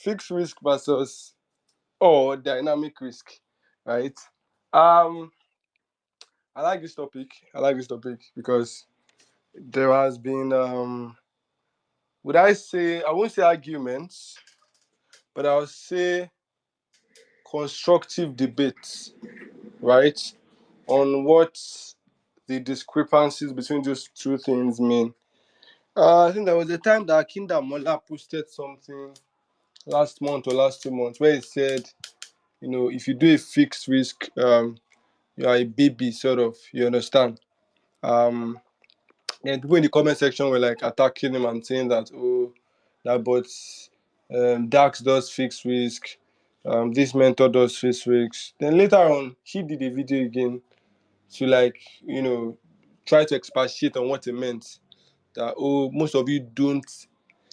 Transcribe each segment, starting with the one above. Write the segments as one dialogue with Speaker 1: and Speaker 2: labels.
Speaker 1: fixed risk versus or dynamic risk, right? I like this topic. I like this topic because there has been would I say, I won't say arguments, but I'll say constructive debates, right? On what the discrepancies between those two things mean. I think there was a time that Kinda Mola posted something last month or last 2 months where he said, if you do a fixed risk, you are a baby, sort of. You understand? Um, and people in the comment section were like attacking him and saying that, oh, that but Dax does fixed risk, this mentor does fixed risk. Then later on, he did a video again to try to expatiate on what it meant. That most of you don't,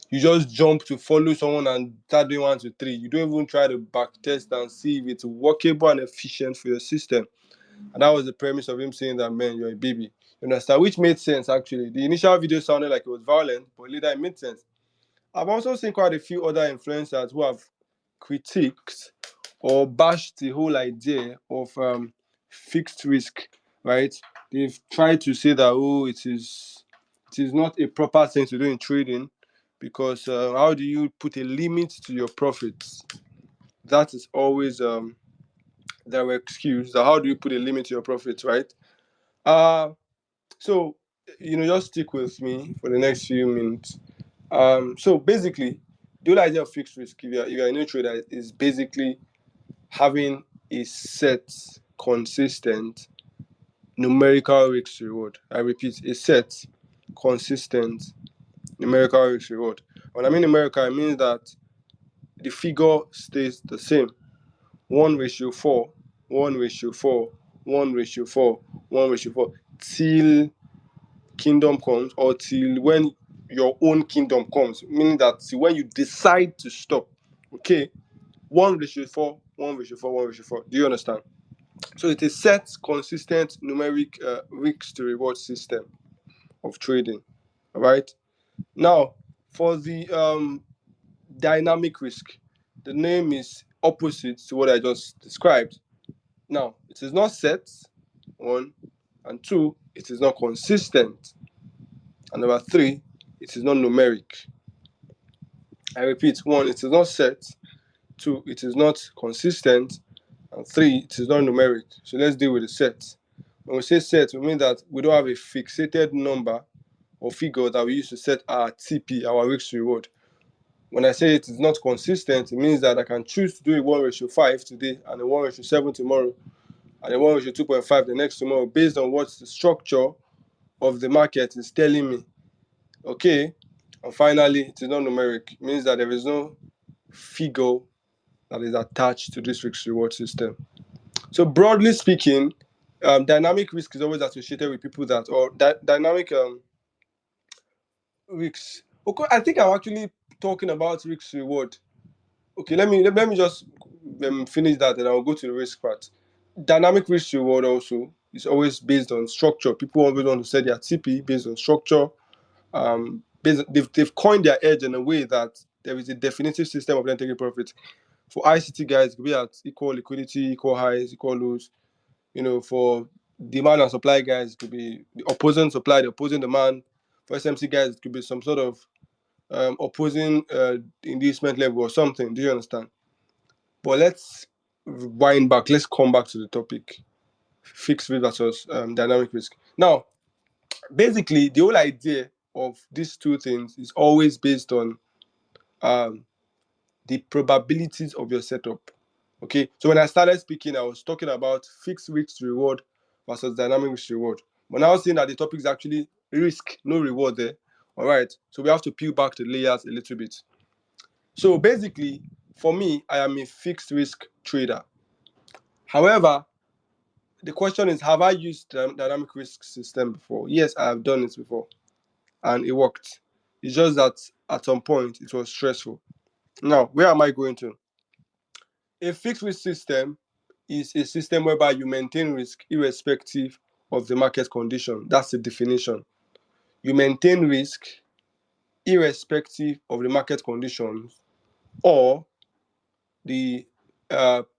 Speaker 1: you just jump to follow someone and start doing 1 to 3. You don't even try to back test and see if it's workable and efficient for your system. And that was the premise of him saying that, man, you're a baby. You understand? Which made sense, actually. The initial video sounded like it was violent, but later it made sense. I've also seen quite a few other influencers who have critiqued or bashed the whole idea of fixed risk, right? They've tried to say that, it is not a proper thing to do in trading because how do you put a limit to your profits? That is always their excuse. That how do you put a limit to your profits, right? So, just stick with me for the next few minutes. So basically, the whole idea of fixed risk, if you're a new trader, is basically having a set, consistent numerical risk reward. I repeat, a set, consistent numerical risk reward. When I mean numerical, I mean that the figure stays the same. 1:4, 1:4, 1:4, 1:4, till kingdom comes, or till when your own kingdom comes, meaning that till when you decide to stop. Okay, 1:4, 1:4, 1:4. Do you understand? So it's a set, consistent numeric risk to reward system of trading. All right. Now, for the dynamic risk, the name is opposite to what I just described. Now, it is not set, 1, and 2, it is not consistent, and number 3, it is not numeric. I repeat, 1, it is not set, 2, it is not consistent, and 3, it is not numeric. So let's deal with the set. When we say set, we mean that we don't have a fixated number or figure that we use to set our TP, our risk reward. When I say it is not consistent, it means that I can choose to do a 1:5 today and a 1:7 tomorrow and a 1:2.5 the next tomorrow based on what the structure of the market is telling me. Okay? And finally, it is not numeric. It means that there is no figure that is attached to this risk reward system. So broadly speaking, dynamic risk is always associated with people that, or dynamic risks. Okay, I think I'm actually talking about risk reward. Okay, let me just finish that, and I'll go to the risk part. Dynamic risk reward also is always based on structure. People always want to set their TP based on structure. They've coined their edge in a way that there is a definitive system of then taking profit. For ICT guys, it could be at equal liquidity, equal highs, equal lows. For demand and supply guys, it could be the opposing supply, the opposing demand. For SMC guys, it could be some sort of opposing inducement level or something. Do you understand? But let's wind back. Let's come back to the topic: fixed risk versus dynamic risk. Now, basically, the whole idea of these two things is always based on the probabilities of your setup. Okay, so when I started speaking, I was talking about fixed risk reward versus dynamic risk reward. But now seeing that the topic is actually risk, no reward there. All right, so we have to peel back the layers a little bit. So basically, for me, I am a fixed risk trader. However, the question is, have I used dynamic risk system before? Yes, I have done it before, and it worked. It's just that at some point it was stressful. Now, where am I going to? A fixed risk system is a system whereby you maintain risk irrespective of the market condition. That's the definition. You maintain risk irrespective of the market conditions, or the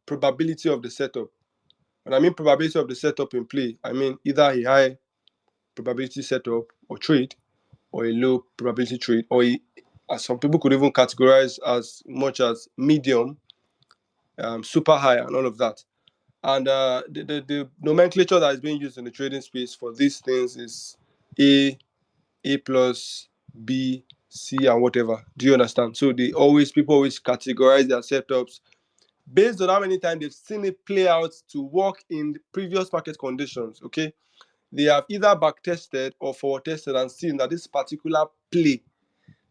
Speaker 1: probability of the setup. When I mean probability of the setup in play, I mean either a high probability setup or trade, or a low probability trade, or some people could even categorize as much as medium, super high, and all of that. And the nomenclature that is being used in the trading space for these things is A plus, B, C, and whatever. Do you understand? So people always categorize their setups based on how many times they've seen it play out to work in previous market conditions. Okay, they have either back tested or forward tested and seen that this particular play,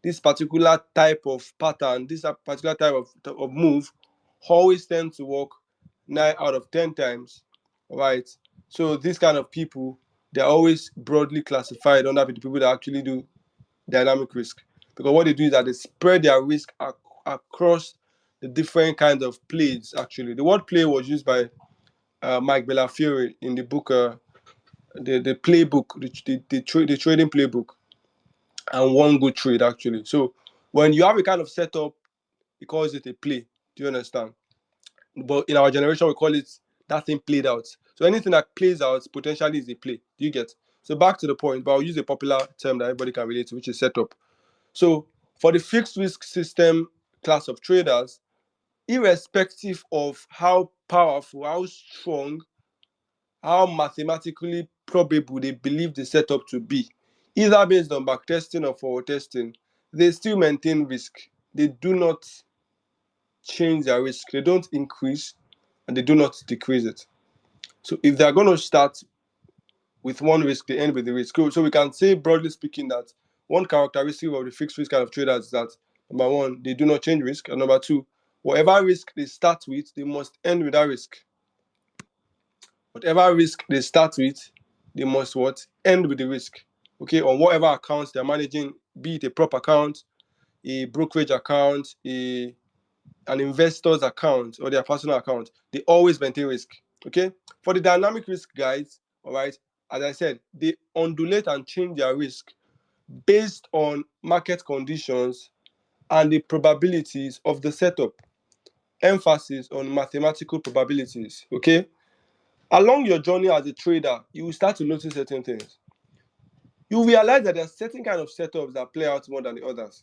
Speaker 1: this particular type of pattern, this particular type of move always tend to work 9 out of 10 times, right? So these kind of people, they're always broadly classified under the people that actually do dynamic risk, because what they do is that they spread their risk across the different kinds of plays. Actually, the word play was used by Mike Bellafiore in the book, the playbook, the trading playbook, and One Good Trade, actually. So when you have a kind of setup, he calls it a play. Do you understand? But in our generation, we call it that thing played out. So anything that plays out potentially is a play. Do you get? So back to the point, but I'll use a popular term that everybody can relate to, which is setup. So for the fixed risk system class of traders, irrespective of how powerful, how strong, how mathematically probable they believe the setup to be, either based on backtesting or forward testing, they still maintain risk. They do not change their risk. They don't increase and they do not decrease it. So if they're going to start with one risk, they end with the risk. So we can say, broadly speaking, that one characteristic of the fixed risk kind of traders is that, number one, they do not change risk, and number two, whatever risk they start with, they must end with that risk. Whatever risk they start with, they must what? End with the risk. Okay, on whatever accounts they're managing, be it a prop account, a brokerage account, an investor's account, or their personal account, they always maintain risk. Okay, for the dynamic risk guys, all right, as I said, they undulate and change their risk based on market conditions and the probabilities of the setup. Emphasis on mathematical probabilities. Okay, along your journey as a trader, you will start to notice certain things. You realize that there are certain kind of setups that play out more than the others.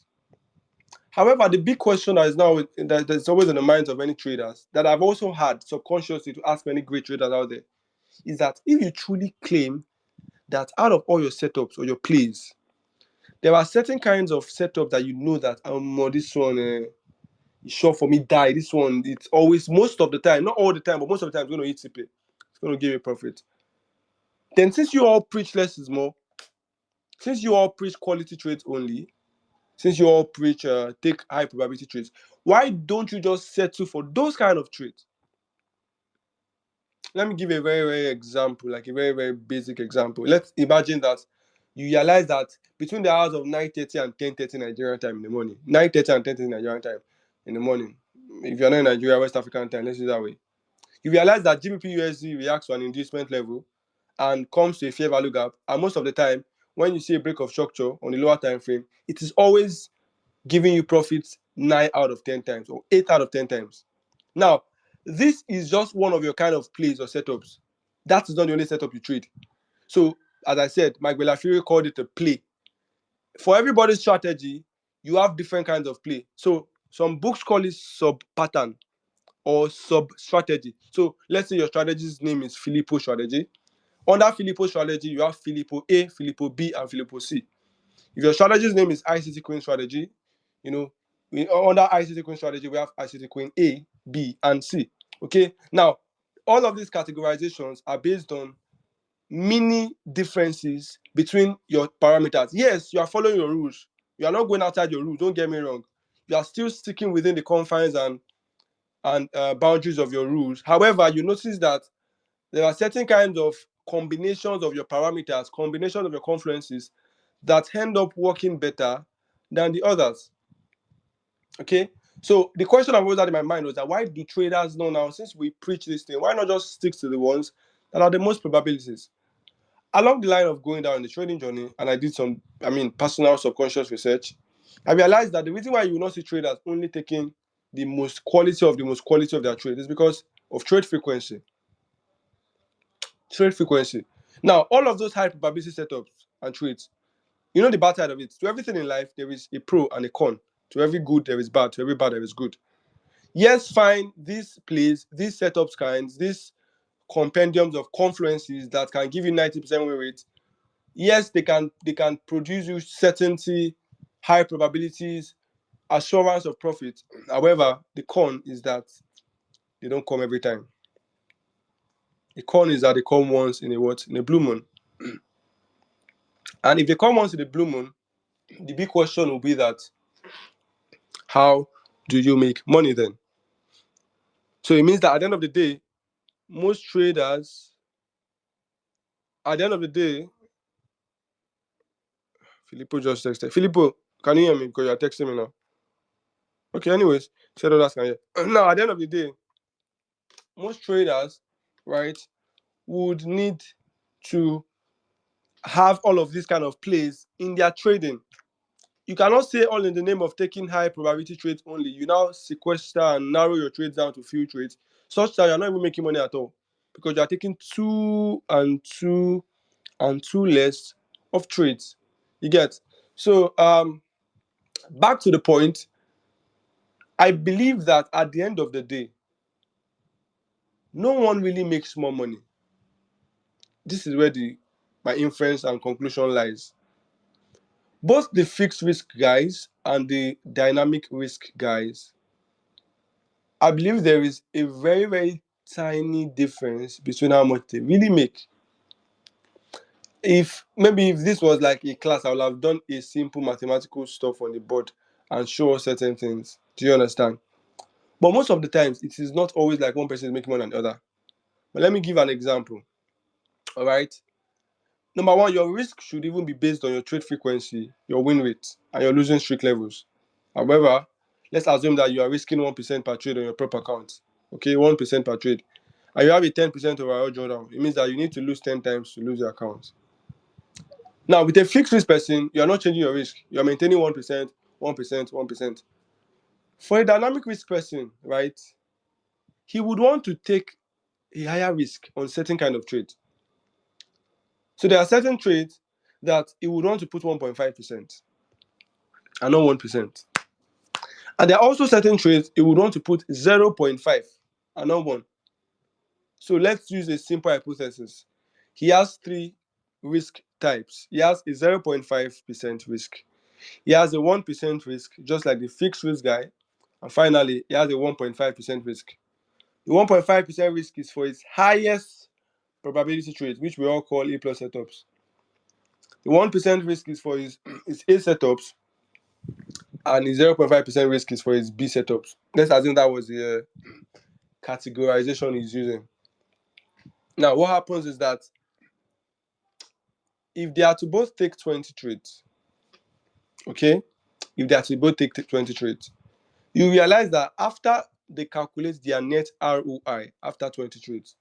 Speaker 1: However, the big question that is now that's always in the minds of many traders, that I've also had subconsciously to ask many great traders out there, is that if you truly claim that out of all your setups or your plays, there are certain kinds of setup that you know that this one is sure for me die. This one, it's always, most of the time, not all the time, but most of the time, it's going to hit CP. It's going to give you profit. Then since you all preach less is more, since you all preach quality trades only, since you all preach take high probability trades, why don't you just settle for those kind of trades? Let me give a very, very example, like a very, very basic example. Let's imagine that you realize that between the hours of 9:30 and 10:30 Nigerian time in the morning, 9:30 and 10:30 Nigerian time in the morning, if you're not in Nigeria, West African time, let's do it that way. You realize that GBP USD reacts to an inducement level and comes to a fair value gap. And most of the time, when you see a break of structure on the lower time frame, it is always giving you profits 9 out of 10 times or 8 out of 10 times. Now, this is just one of your kind of plays or setups. That is not the only setup you trade. So, as I said, Mike Bellafiore called it a play. For everybody's strategy, you have different kinds of play. So, some books call it sub-pattern or sub-strategy. So, let's say your strategy's name is Filippo strategy. Under Filippo strategy, you have Filippo A, Filippo B, and Filippo C. If your strategy's name is ICT Queen strategy, under ICT Queen strategy, we have ICT Queen A, B, and C. Okay. Now, all of these categorizations are based on mini differences between your parameters. Yes, you are following your rules. You are not going outside your rules. Don't get me wrong. You are still sticking within the confines and boundaries of your rules. However, you notice that there are certain kinds of combinations of your parameters, combinations of your confluences that end up working better than the others. Okay, so the question I've always had in my mind was that why do traders know now, since we preach this thing, why not just stick to the ones that are the most probabilities? Along the line of going down the trading journey, and I did some, personal subconscious research, I realized that the reason why you will not see traders only taking the most quality of their trade is because of trade frequency. Trade frequency. Now, all of those high probability setups and trades, you know the bad side of it. To everything in life, there is a pro and a con. To every good, there is bad. To every bad, there is good. Yes, fine. These plays, these setups kinds, these compendiums of confluences that can give you 90% win rate. Yes, they can produce you certainty, high probabilities, assurance of profit. However, the con is that they don't come every time. The con is that they come once in a blue moon. And if they come once in a blue moon, the big question will be that how do you make money then? So it means that at the end of the day, most traders, at the end of the day, Filippo just texted. Filippo, can you hear me? Because you're texting me now. Okay, anyways, said others can hear. Now, at the end of the day, most traders, right, would need to have all of these kind of plays in their trading. You cannot say all in the name of taking high probability trades only. You now sequester and narrow your trades down to few trades, such that you're not even making money at all because you're taking two and two less of trades. You get? So back to the point, I believe that at the end of the day, no one really makes more money. This is where my inference and conclusion lies. Both the fixed risk guys and the dynamic risk guys, I believe there is a very, very tiny difference between how much they really make. If this was like a class, I would have done a simple mathematical stuff on the board and show us certain things. Do you understand? But most of the times, it is not always like one person is making more than the other. But let me give an example. All right. Number one, your risk should even be based on your trade frequency, your win rate, and your losing streak levels. However, let's assume that you are risking 1% per trade on your prop account. Okay, 1% per trade. And you have a 10% overall drawdown. It means that you need to lose 10 times to lose your account. Now, with a fixed risk person, you are not changing your risk. You are maintaining 1%, 1%, 1%. For a dynamic risk person, right, he would want to take a higher risk on certain kind of trade. So there are certain trades that he would want to put 1.5% and not 1%. And there are also certain trades he would want to put 0.5 and not 1. So let's use a simple hypothesis. He has 3 risk types. He has a 0.5% risk. He has a 1% risk, just like the fixed risk guy. And finally, he has a 1.5% risk. The 1.5% risk is for his highest probability trades, which we all call A plus setups. The 1% risk is for his A setups, and his 0.5% risk is for his B setups. Let's assume that was the categorization he's using. Now, what happens is that if they are to both take 20 trades, okay, if they are to both take 20 trades, you realize that after they calculate their net ROI after 20 trades,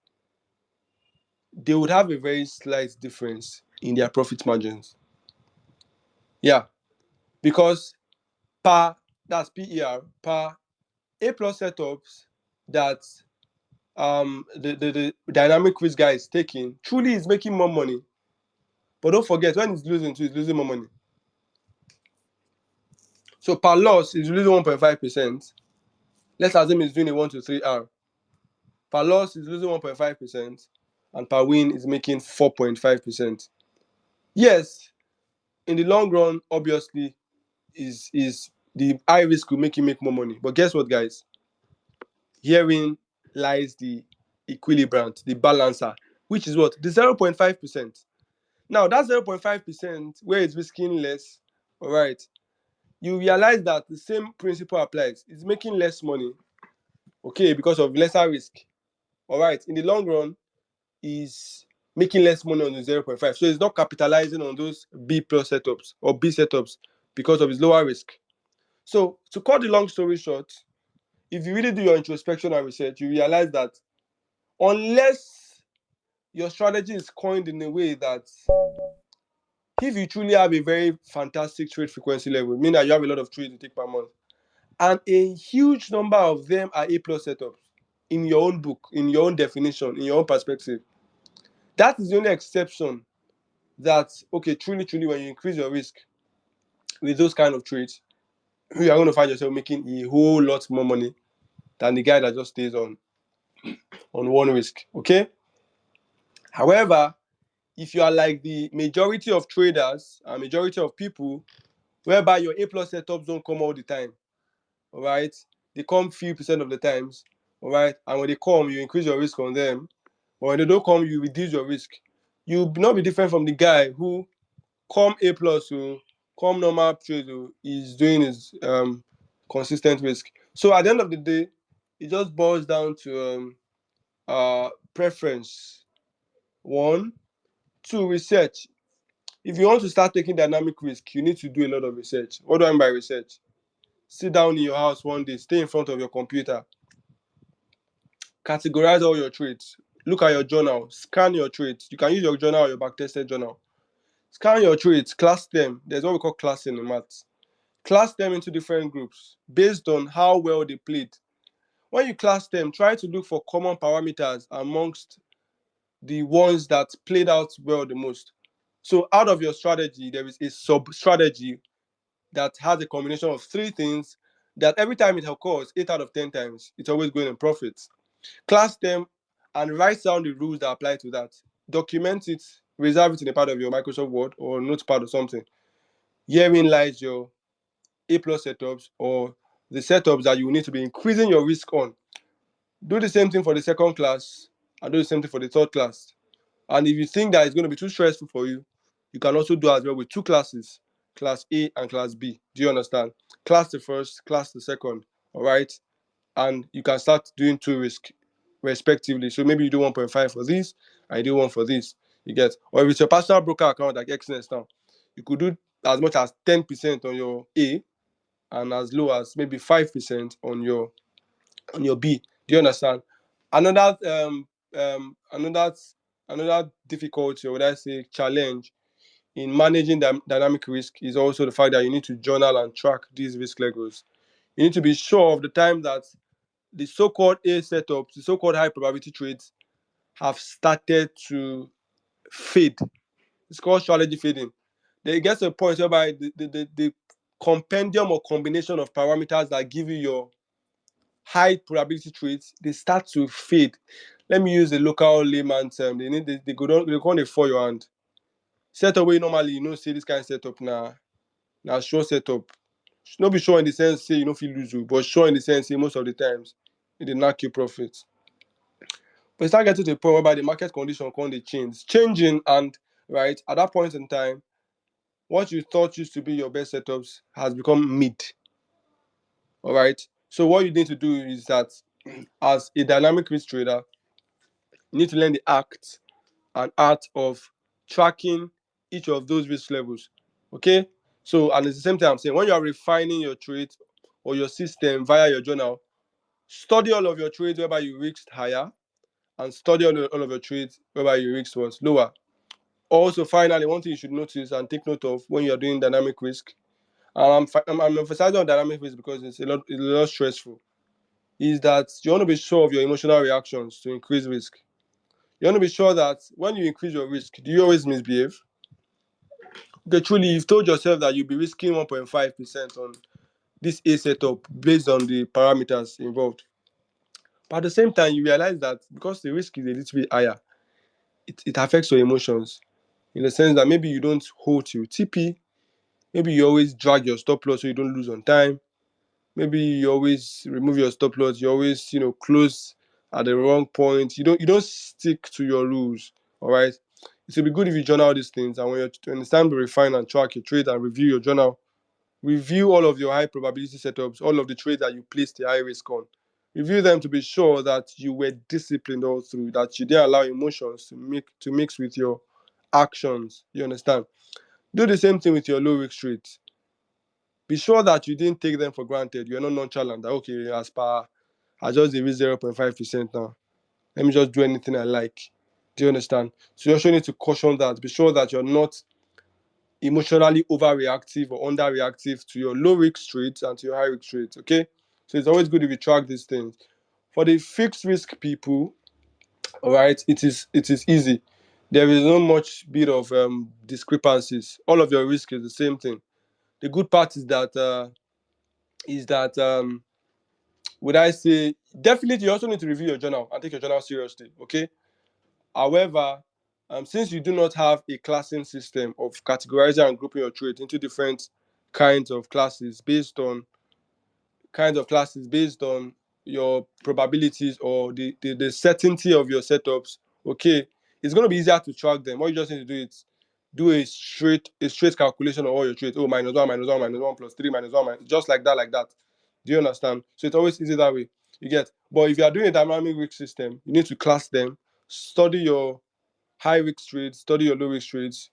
Speaker 1: they would have a very slight difference in their profit margins. Yeah, because that's PER, per A plus setups that the dynamic risk guy is taking truly is making more money. But don't forget, when he's losing too, he's losing more money. So per loss, he's losing 1.5%. Let's assume he's doing a 1 to 3 R. Per loss, he's losing 1.5%, and per win is making 4.5%. Yes, in the long run, obviously, is the high risk will make you make more money. But guess what, guys? Herein lies the equilibrant, the balancer, which is what? The 0.5%. Now, that 0.5% where it's risking less, all right, you realize that the same principle applies. It's making less money, okay, because of lesser risk. All right, in the long run, is making less money on the 0.5. So it's not capitalizing on those B plus setups or B setups because of its lower risk. So to cut the long story short, if you really do your introspection and research, you realize that unless your strategy is coined in a way that if you truly have a very fantastic trade frequency level, meaning that you have a lot of trades to take per month, And a huge number of them are A plus setups in your own book, in your own definition, in your own perspective. That is the only exception that, okay, truly, truly, when you increase your risk with those kind of trades, you are going to find yourself making a whole lot more money than the guy that just stays on one risk. Okay. However, if you are like the majority of traders and majority of people, whereby your A plus setups don't come all the time, all right, they come few percent of the times, all right, and when they come, you increase your risk on them, but when they don't come, you reduce your risk. You'll not be different from the guy who come A plus, who come normal trade, who is doing his consistent risk. So at the end of the day, it just boils down to preference. One, two, research. If you want to start taking dynamic risk, you need to do a lot of research. What do I mean by research? Sit down in your house one day, stay in front of your computer, categorize all your trades, look at your journal, scan your trades. You can use your journal or your backtested journal. Scan your trades, class them. There's what we call classing in maths. Class them into different groups based on how well they played. When you class them, try to look for common parameters amongst the ones that played out well the most. So out of your strategy, there is a sub-strategy that has a combination of three things that every time it occurs, 8 out of 10 times, it's always going in profits. Class them and write down the rules that apply to that. Document it, reserve it in a part of your Microsoft Word or notepad or something. Herein lies your A plus setups or the setups that you need to be increasing your risk on. Do the same thing for the second class and do the same thing for the third class. And if you think that it's going to be too stressful for you, you can also do as well with two classes, class A and class B. Do you understand? Class the first, class the second, all right? And you can start doing two risk respectively. So maybe you do 1.5 for this and you do one for this. You get, or if it's your personal broker account like Xnest now, you could do as much as 10% on your A and as low as maybe 5% on your B. Do you understand? Another another difficulty, or would I say challenge, in managing dynamic risk is also the fact that you need to journal and track these risk levels. You need to be sure of the time that the so-called A setups, the so-called high probability trades, have started to fade. It's called strategy fading. There gets a point whereby the compendium or combination of parameters that give you your high probability trades, they start to fade. Let me use a local layman term. They go down, they call it for your hand. Setup where normally you know say this kind of setup now sure setup. Should not be sure in the sense say you don't feel lose, but sure in the sense say most of the times it did not keep profits. But you start getting to the point whereby the market condition can they changing, and right at that point in time, what you thought used to be your best setups has become mid. All right. So what you need to do is that as a dynamic risk trader, you need to learn the act and art of tracking each of those risk levels. Okay. So, and it's the same time I'm saying when you are refining your trade or your system via your journal, study all of your trades whereby you risked higher and study all of your trades whereby you risked was lower. Also, finally, one thing you should notice and take note of when you're doing dynamic risk, and I'm emphasizing on dynamic risk because it's a lot stressful, is that you want to be sure of your emotional reactions to increase risk. You want to be sure that when you increase your risk, do you always misbehave? Okay, truly, you've told yourself that you'll be risking 1.5% on this A setup based on the parameters involved. But at the same time, you realize that because the risk is a little bit higher, it affects your emotions in the sense that maybe you don't hold to your TP, maybe you always drag your stop loss so you don't lose on time. Maybe you always remove your stop loss. You always, close at the wrong point. You don't stick to your rules. All right. It will be good if you journal these things, and when it's time to refine and track your trade and review your journal, review all of your high probability setups, all of the trades that you placed the high risk on. Review them to be sure that you were disciplined all through, that you didn't allow emotions to mix with your actions. You understand? Do the same thing with your low risk trades. Be sure that you didn't take them for granted. You're not nonchalant. That, okay, as per, I just did 0.5% now. Let me just do anything I like. Do you understand? So you also need to caution that. Be sure that you're not emotionally overreactive or underreactive to your low risk trades and to your high risk trades. Okay, so it's always good if you track these things. For the fixed risk people, all right, it is easy. There is no much bit of discrepancies. All of your risk is the same thing. The good part is that would I say, definitely you also need to review your journal and take your journal seriously. Okay. However, since you do not have a classing system of categorizing and grouping your trades into different kinds of classes based on your probabilities or the certainty of your setups, okay, it's going to be easier to track them. What you just need to do is do a straight calculation of all your trades. Oh, -1 plus 3 -1, just like that. Do you understand? So it's always easy that way. You get. But if you are doing a dynamic risk system, you need to class them, study your high risk trades, study your low risk trades,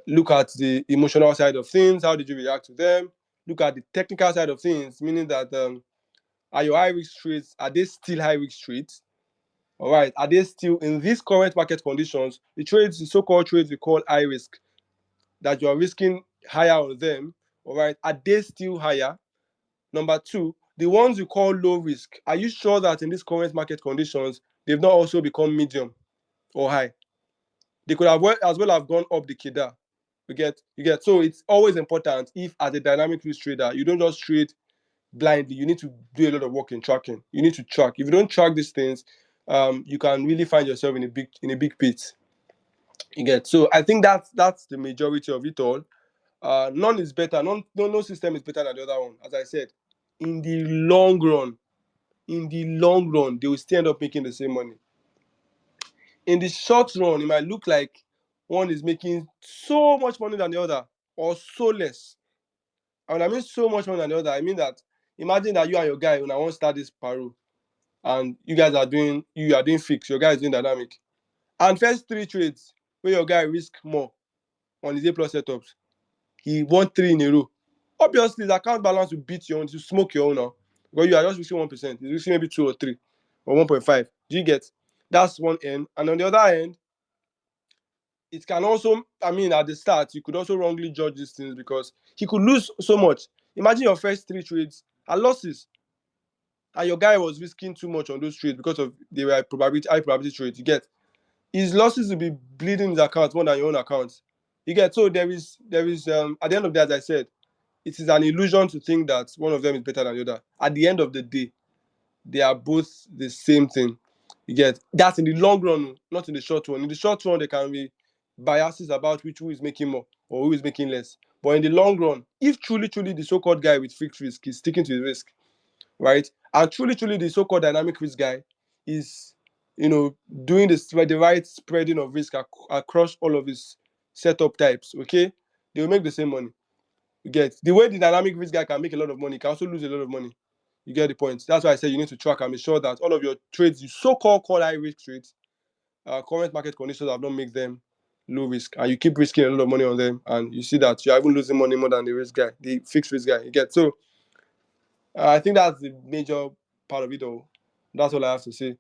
Speaker 1: look at the emotional side of things. How did you react to them? Look at the technical side of things, meaning that are your high risk trades, are they still high risk trades? All right, are they still in these current market conditions? The so-called trades we call high risk, that you are risking higher on them. All right, are they still higher? Number two, the ones you call low risk, are you sure that in these current market conditions they've not also become medium or high? They could have as well have gone up the kidder. You get. So it's always important, if as a dynamic risk trader, you don't just trade blindly. You need to do a lot of work in tracking. You need to track. If you don't track these things, you can really find yourself in a big pit. You get. So I think that's the majority of it all. None is better. No system is better than the other one. As I said, in the long run, they will still end up making the same money. In the short run, it might look like one is making so much money than the other, or so less. And when I mean so much money than the other, I mean that, imagine that you and your guy, when I want to start this paro, and you are doing fixed, your guy is doing dynamic, and first three trades where your guy risk more on his A plus setups, he won 3 in a row. Obviously, his account balance will beat your own, to smoke your own now, because you are just risking 1%. He's risking maybe 2 or 3 or 1.5. Do you get? That's one end. And on the other end, it can also, I mean, at the start, you could also wrongly judge these things, because he could lose so much. Imagine your first 3 trades are losses, and your guy was risking too much on those trades because of they were high probability trades. You get, his losses will be bleeding his account more than your own account. You get. So there is at the end of the day, as I said, it is an illusion to think that one of them is better than the other. At the end of the day, they are both the same thing. You get. That's in the long run, not in the short run. In the short run, there can be biases about who is making more or who is making less. But in the long run, if truly the so-called guy with fixed risk is sticking to his risk, right, and truly the so-called dynamic risk guy is, doing the right spreading of risk across all of his setup types, okay, they will make the same money. You get. The way the dynamic risk guy can make a lot of money, he can also lose a lot of money. You get the point. That's why I say you need to track and make sure that all of your trades, you so-called high risk trades, current market conditions have not made them low risk, and you keep risking a lot of money on them, and you see that you're even losing money more than the risk guy, the fixed risk guy. You get. So I think that's the major part of it all. That's all I have to say.